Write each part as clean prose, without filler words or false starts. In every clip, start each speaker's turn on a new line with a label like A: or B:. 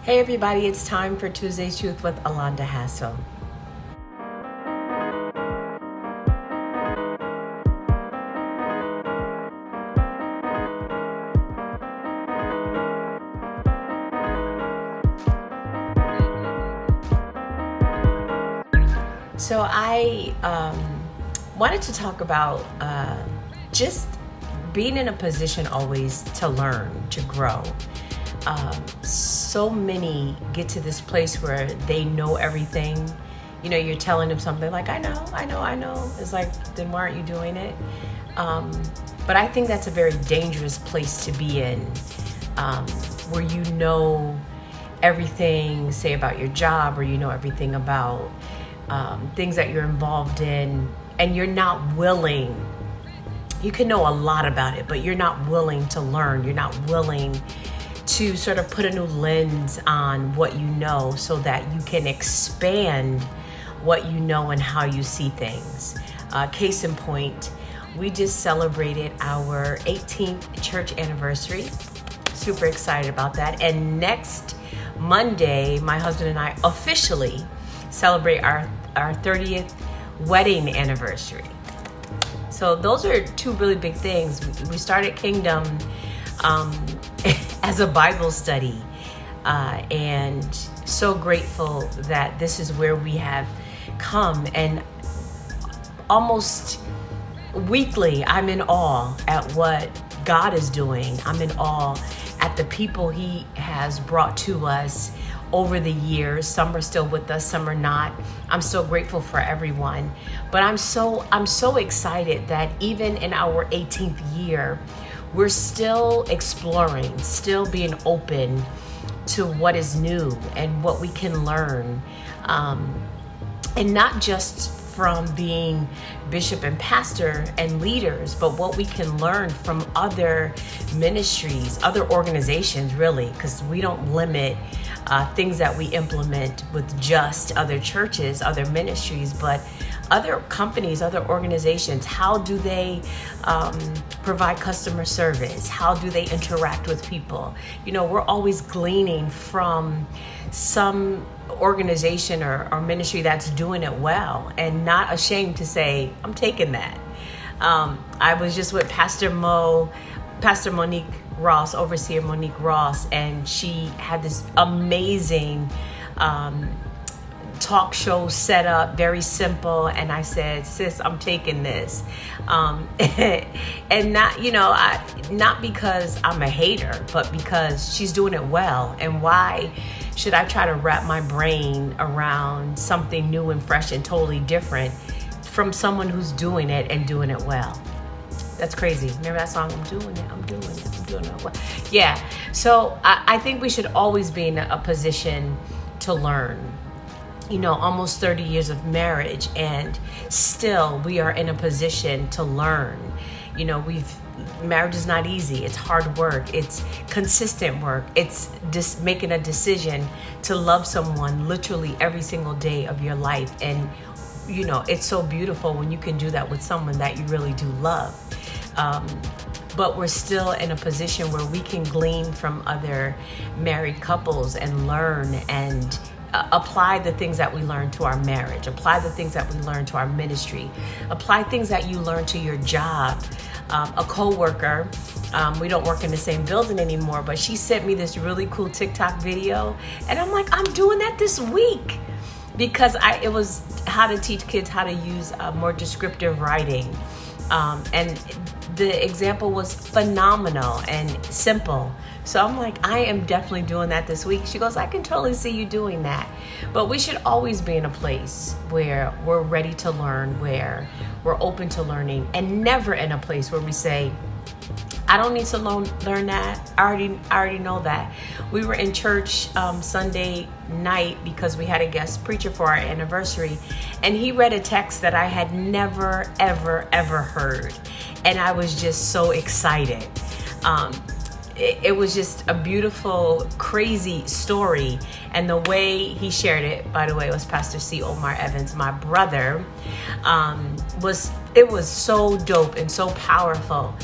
A: Hey everybody, it's time for Tuesday's Truth with Alonda Hassel. So I wanted to talk about just being in a position always to learn, to grow. So many get to this place where they know everything. You know, you're telling them something like, I know. It's like, then why aren't you doing it? But I think that's a very dangerous place to be in, where you know everything, say about your job, or you know everything about things that you're involved in, and you're not willing. You can know a lot about it, but you're not willing to learn. You're not willing to sort of put a new lens on what you know so that you can expand what you know and how you see things. Case in point, we just celebrated our 18th church anniversary. Super excited about that. And next Monday, my husband and I officially celebrate our 30th wedding anniversary. So those are two really big things. We started Kingdom as a Bible study, and so grateful that this is where we have come. And almost weekly, I'm in awe at what God is doing. I'm in awe at the people He has brought to us over the years. Some are still with us, some are not. I'm so grateful for everyone. But I'm so excited that even in our 18th year, we're still exploring, still being open to what is new and what we can learn. And not just from being bishop and pastor and leaders, but what we can learn from other ministries, other organizations, really, because we don't limit things that we implement with just other churches, other ministries, but other companies, other organizations. How do they provide customer service? How do they interact with people? You know, we're always gleaning from some organization or ministry that's doing it well, and not ashamed to say, I'm taking that. I was just with Pastor Monique Ross, Overseer Monique Ross, and she had this amazing talk show set up, very simple. And I said, sis, I'm taking this. And not, not because I'm a hater, but because she's doing it well. And why should I try to wrap my brain around something new and fresh and totally different from someone who's doing it and doing it well? That's crazy. Remember that song? I'm doing it well. Yeah. So I think we should always be in a position to learn. You know, almost 30 years of marriage, and still we are in a position to learn. You know, marriage is not easy. It's hard work. It's consistent work. It's just making a decision to love someone literally every single day of your life. And, you know, it's so beautiful when you can do that with someone that you really do love. But we're still in a position where we can glean from other married couples and learn and apply the things that we learn to our marriage, apply the things that we learn to our ministry, apply things that you learn to your job. A coworker, we don't work in the same building anymore, but she sent me this really cool TikTok video, and I'm like, I'm doing that this week, because it was how to teach kids how to use more descriptive writing. And the example was phenomenal and simple. So I'm like, I am definitely doing that this week. She goes, I can totally see you doing that. But we should always be in a place where we're ready to learn, where we're open to learning, and never in a place where we say, I don't need to learn that. I already know that. We were in church Sunday night because we had a guest preacher for our anniversary, and he read a text that I had never, ever heard. And I was just so excited. It was just a beautiful, crazy story. And the way he shared it, by the way, was Pastor C. Omar Evans, my brother. It was so dope and so powerful.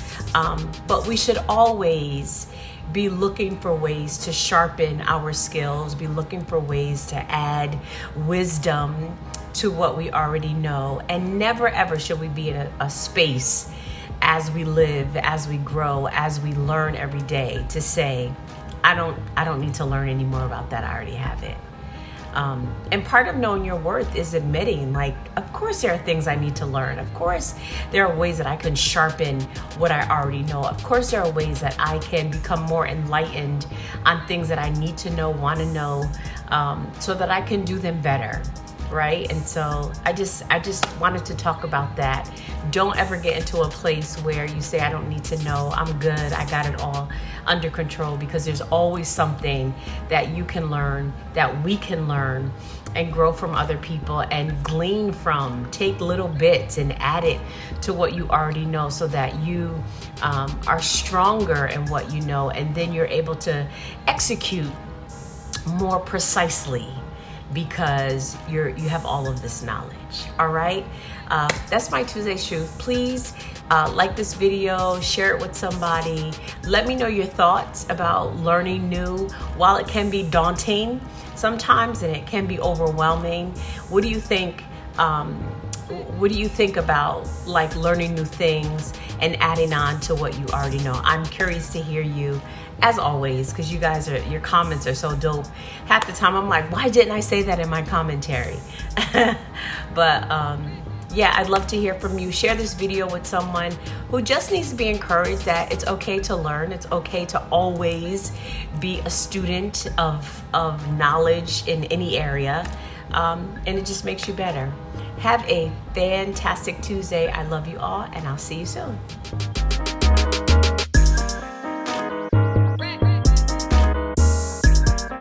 A: But we should always be looking for ways to sharpen our skills, be looking for ways to add wisdom to what we already know. And never ever should we be in a space as we live, as we grow, as we learn every day to say, I don't need to learn any more about that. I already have it. And part of knowing your worth is admitting, like, of course there are things I need to learn. Of course there are ways that I can sharpen what I already know. Of course there are ways that I can become more enlightened on things that I need to know, want to know, so that I can do them better. Right? And so I just wanted to talk about that. Don't ever get into a place where you say, I don't need to know, I'm good, I got it all under control, because there's always something that you can learn, that we can learn and grow from other people and glean from. Take little bits and add it to what you already know, so that you are stronger in what you know, and then you're able to execute more precisely, because you have all of this knowledge. All right, that's my Tuesday's Truth. Please like this video, share it with somebody. Let me know your thoughts about learning new. While it can be daunting sometimes and it can be overwhelming, what do you think? What do you think about, like, learning new things and adding on to what you already know? I'm curious to hear you, as always, because your comments are so dope. Half the time I'm like, why didn't I say that in my commentary? But yeah, I'd love to hear from you. Share this video with someone who just needs to be encouraged that it's okay to learn. It's okay to always be a student of knowledge in any area. And it just makes you better. Have a fantastic Tuesday. I love you all, and I'll see you soon.